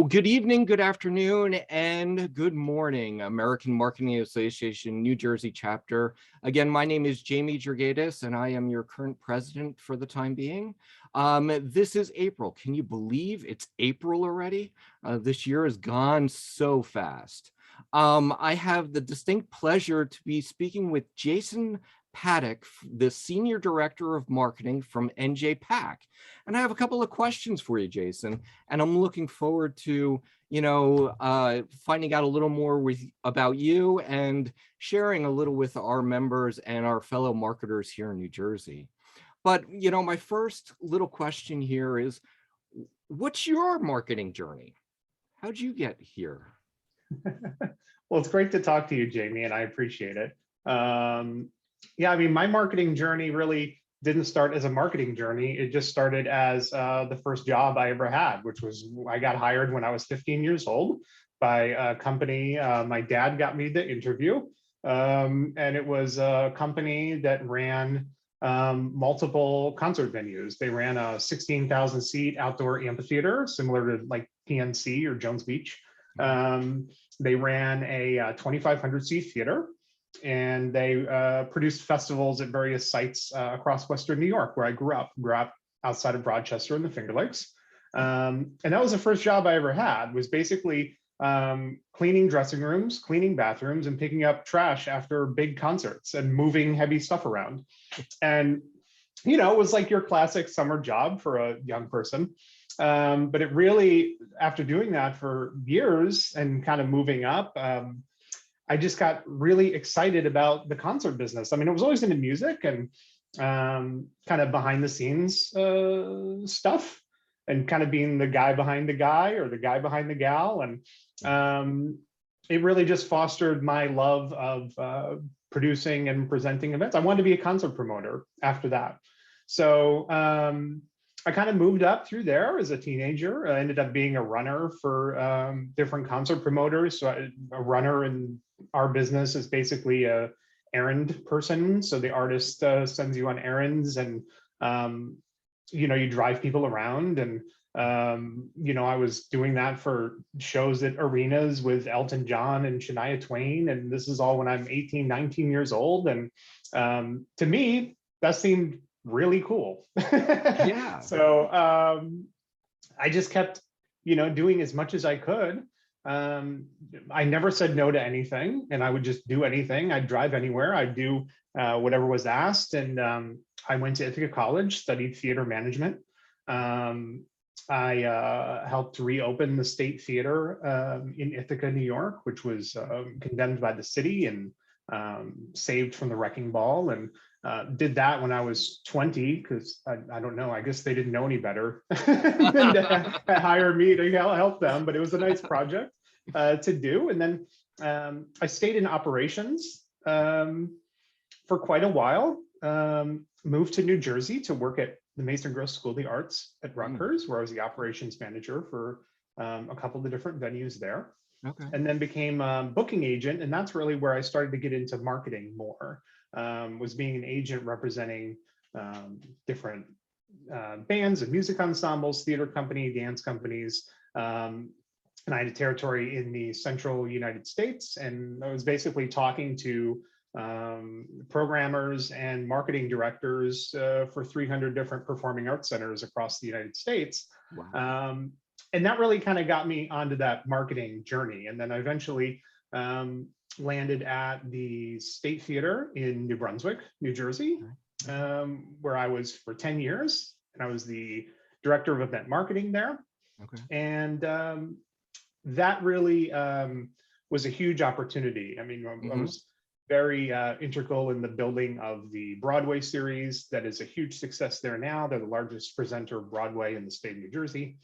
Good evening, good afternoon, and good morning, American Marketing Association, New Jersey chapter. Again, my name is Jamie Gergadis, and I am your current president for the time being. This is April. Can you believe it's April already? This year has gone so fast. I have the distinct pleasure to be speaking with Jason Paddock, the Senior Director of Marketing from NJPAC. And I have a couple of questions for you, Jason, and I'm looking forward to, finding out a little more about you and sharing a little with our members and our fellow marketers here in New Jersey. But, my first little question here is, what's your marketing journey? How'd you get here? Well, it's great to talk to you, Jamie, and I appreciate it. Yeah, I mean, my marketing journey really didn't start as a marketing journey. It just started as the first job I ever had, which was I got hired when I was 15 years old by a company. My dad got me the interview, and it was a company that ran multiple concert venues. They ran a 16,000 seat outdoor amphitheater, similar to like PNC or Jones Beach. They ran a 2,500 seat theater, and they produced festivals at various sites across Western New York, where I grew up outside of Rochester in the Finger Lakes. And that was the first job I ever had, was basically cleaning dressing rooms, cleaning bathrooms, and picking up trash after big concerts and moving heavy stuff around. And, it was like your classic summer job for a young person. But it really, after doing that for years and kind of moving up, I just got really excited about the concert business. I mean, it was always into music and kind of behind the scenes stuff, and kind of being the guy behind the guy or the guy behind the gal. And it really just fostered my love of producing and presenting events. I wanted to be a concert promoter after that. So I kind of moved up through there as a teenager. I ended up being a runner for different concert promoters. So a runner in our business is basically a errand person. So the artist sends you on errands, and you drive people around. And I was doing that for shows at arenas with Elton John and Shania Twain. And this is all when I'm 18, 19 years old. And to me, that seemed really cool. Yeah. So I just kept, doing as much as I could. I never said no to anything, and I would just do anything. I'd drive anywhere. I'd do whatever was asked. And I went to Ithaca College, studied theater management. I helped reopen the State Theater in Ithaca, New York, which was condemned by the city and saved from the wrecking ball. And did that when I was 20, because I don't know, I guess they didn't know any better than to hire me to help them, but it was a nice project to do. And then I stayed in operations for quite a while, moved to New Jersey to work at the Mason Gross School of the Arts at Rutgers, where I was the operations manager for a couple of the different venues there. Okay. And then became a booking agent. And that's really where I started to get into marketing more, was being an agent representing different bands and music ensembles, theater company, dance companies. And I had a territory in the central United States. And I was basically talking to programmers and marketing directors for 300 different performing arts centers across the United States. Wow. And that really kind of got me onto that marketing journey. And then I eventually landed at the State Theater in New Brunswick, New Jersey, where I was for 10 years. And I was the director of event marketing there. Okay. And that really was a huge opportunity. I mean, I was very integral in the building of the Broadway series. That is a huge success there now. They're the largest presenter of Broadway in the state of New Jersey.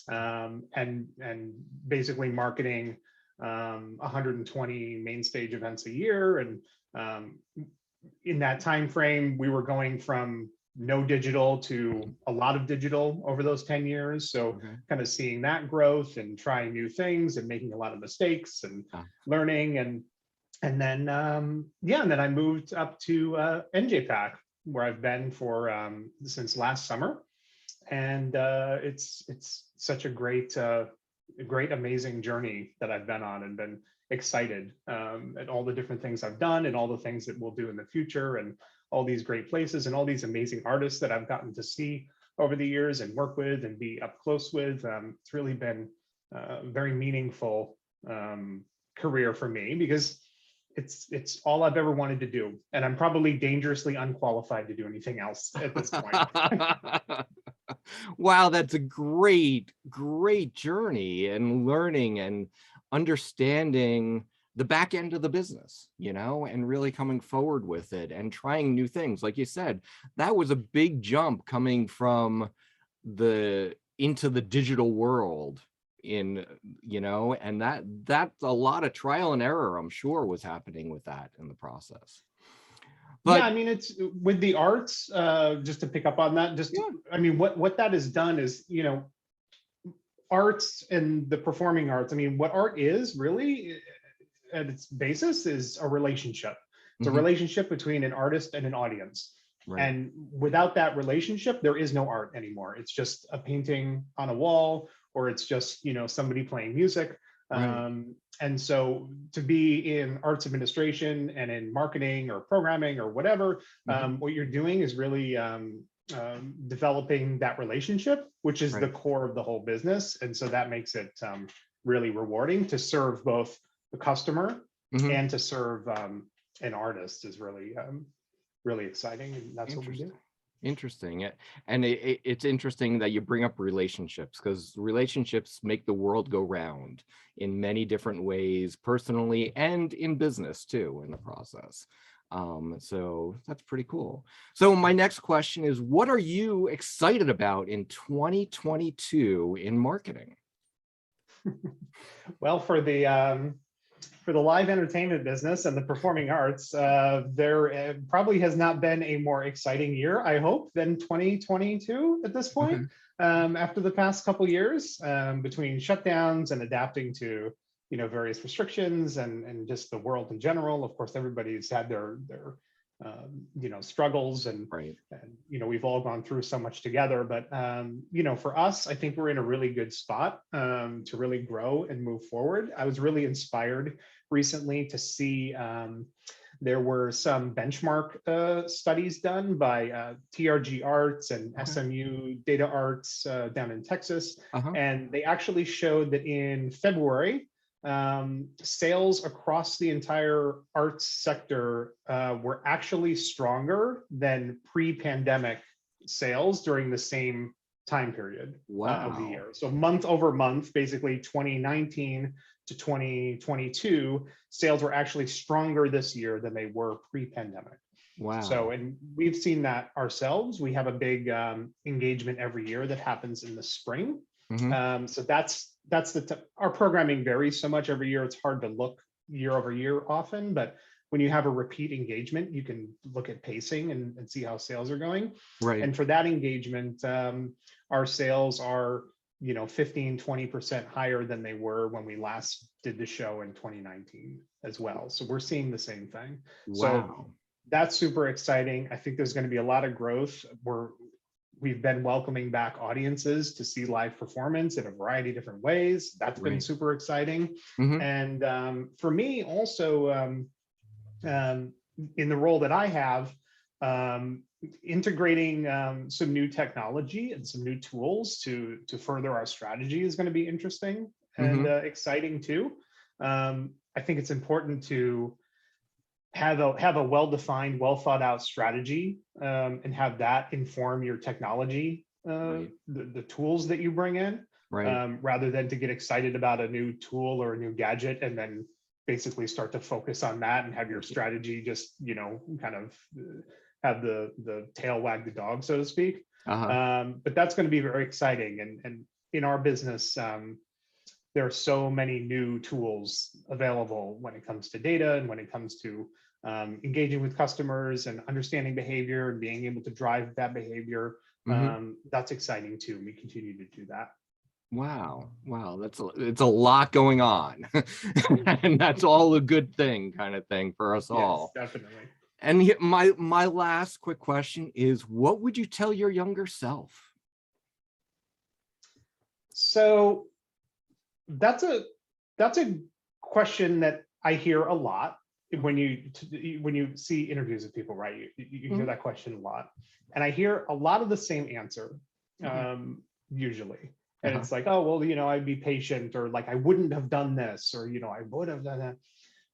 And basically marketing 120 main stage events a year. And in that time frame, we were going from no digital to a lot of digital over those 10 years. So kind of seeing that growth and trying new things and making a lot of mistakes and learning. And then I moved up to NJPAC, where I've been for since last summer. And it's such a great a great, amazing journey that I've been on, and been excited at all the different things I've done and all the things that we'll do in the future, and all these great places and all these amazing artists that I've gotten to see over the years and work with and be up close with. It's really been a very meaningful career for me, because it's all I've ever wanted to do, and I'm probably dangerously unqualified to do anything else at this point. Wow, that's a great, great journey, and learning and understanding the back end of the business, and really coming forward with it and trying new things. Like you said, that was a big jump coming from into the digital world and that's a lot of trial and error, I'm sure, was happening with that in the process. Yeah, I mean, it's with the arts, just to pick up on that, I mean, what that has done is, arts and the performing arts, I mean, what art is really at its basis is a relationship. It's a relationship between an artist and an audience. Right. And without that relationship, there is no art anymore. It's just a painting on a wall, or it's just, somebody playing music. Right. And so to be in arts administration and in marketing or programming or whatever, what you're doing is really developing that relationship, which is the core of the whole business. And so that makes it really rewarding to serve both the customer and to serve an artist is really, really exciting. And that's what we do. Interesting. And it's interesting that you bring up relationships, because relationships make the world go round in many different ways, personally and in business too, in the process. So that's pretty cool. So my next question is, what are you excited about in 2022 in marketing? Well, for the live entertainment business and the performing arts, there probably has not been a more exciting year, I hope, than 2022 at this point. After the past couple years, between shutdowns and adapting to various restrictions and just the world in general. Of course, everybody's had their struggles, and we've all gone through so much together. But for us, I think we're in a really good spot to really grow and move forward. I was really inspired recently to see there were some benchmark studies done by TRG Arts and SMU Data Arts down in Texas, and they actually showed that in February, sales across the entire arts sector were actually stronger than pre-pandemic sales during the same time period of the year. So month over month, basically 2019 to 2022, sales were actually stronger this year than they were pre-pandemic. Wow. So, and we've seen that ourselves. We have a big engagement every year that happens in the spring. So that's our programming varies so much every year. It's hard to look year over year often, but when you have a repeat engagement, you can look at pacing and see how sales are going. Right. And for that engagement, our sales are 15-20% higher than they were when we last did the show in 2019 as well. So we're seeing the same thing. Wow. So that's super exciting. I think there's going to be a lot of growth. We've been welcoming back audiences to see live performance in a variety of different ways. That's been super exciting. And for me also, in the role that I have, integrating some new technology and some new tools to further our strategy is going to be interesting and exciting too. I think it's important to have a well-defined, well-thought-out strategy, and have that inform your technology, the tools that you bring in, rather than to get excited about a new tool or a new gadget and then basically start to focus on that and have your strategy just kind of have the tail wag the dog, so to speak. But that's going to be very exciting. And in our business, there are so many new tools available when it comes to data and when it comes to engaging with customers and understanding behavior and being able to drive that behavior. That's exciting too. We continue to do that. Wow. It's a lot going on. And that's all a good thing, kind of thing for us all. Yes, definitely. And my last quick question is, what would you tell your younger self? So That's a question that I hear a lot when you see interviews with people, right? You hear Mhm. that question a lot, and I hear a lot of the same answer, Okay. usually. And Uh-huh. it's like, oh well, I'd be patient, or like I wouldn't have done this, or I would have done that.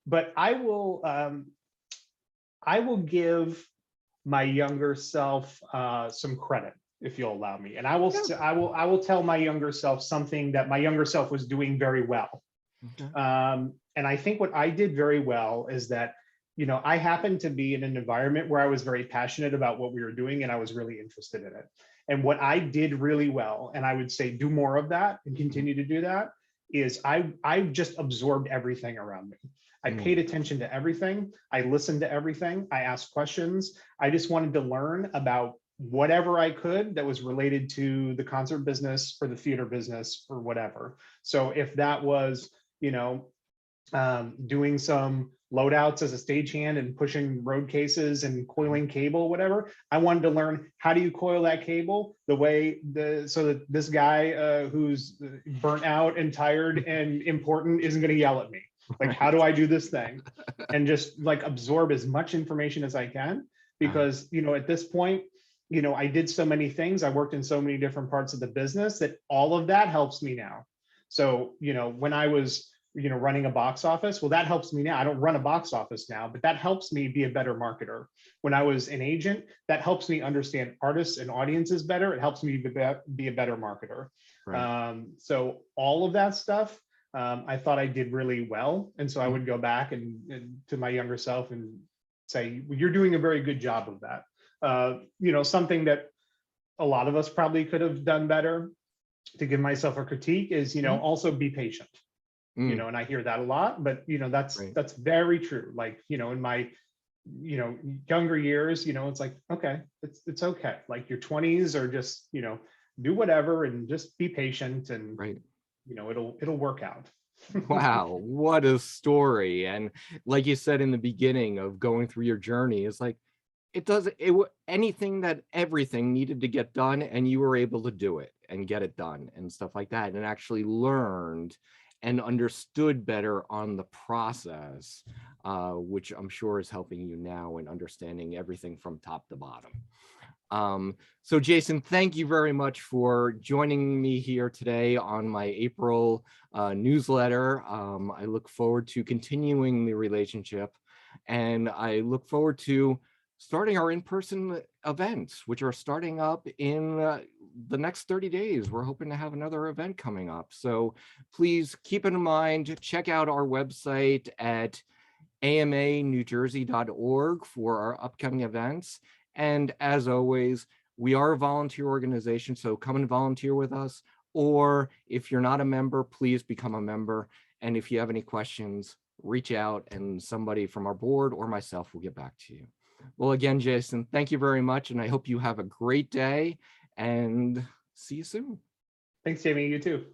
But I will give my younger self some credit, if you'll allow me, and Yeah. I will tell my younger self something that my younger self was doing very well. Okay. And I think what I did very well is that, I happened to be in an environment where I was very passionate about what we were doing and I was really interested in it. And what I did really well, and I would say do more of that and Mhm. continue to do that, is I just absorbed everything around me. I paid Mm. attention to everything. I listened to everything. I asked questions. I just wanted to learn about whatever I could that was related to the concert business or the theater business or whatever. So if that was, you know, doing some loadouts as a stagehand and pushing road cases and Uh-huh. coiling cable, whatever. I wanted to learn, how do you coil that cable the way so that this guy who's burnt out and tired and important isn't going to yell at me. Like, how Right. do I do this thing? And just like absorb as much information as I can, Uh, because at this point, I did so many things. I worked in so many different parts of the business that all of that helps me now. So, when I was running a box office, well, that helps me now. I don't run a box office now, but that helps me be a better marketer. When I was an agent, that helps me understand artists and audiences better. It helps me be a better marketer. right. So all of that stuff, I thought I did really well. And so I Mhm. would go back and to my younger self and say, well, you're doing a very good job of that. Something that a lot of us probably could have done better, to give myself a critique, is, Mhm. also be patient. Mm. And I hear that a lot, but that's Right. that's very true. Like, in my younger years, it's like, okay, it's okay. Like your 20s are just, do whatever and just be patient, and Right. it'll work out. Wow, what a story. And like you said in the beginning of going through your journey, it's like anything that everything needed to get done, and you were able to do it and get it done and stuff like that, and actually learned and understood better on the process, which I'm sure is helping you now in understanding everything from top to bottom. So Jason, thank you very much for joining me here today on my April newsletter. I look forward to continuing the relationship, and I look forward to starting our in-person events, which are starting up in the next 30 days. We're hoping to have another event coming up. So please keep in mind, check out our website at amanewjersey.org for our upcoming events. And as always, we are a volunteer organization, so come and volunteer with us. Or if you're not a member, please become a member. And if you have any questions, reach out and somebody from our board or myself will get back to you. Well, again, Jason, thank you very much. And I hope you have a great day and see you soon. Thanks, Jamie. You too.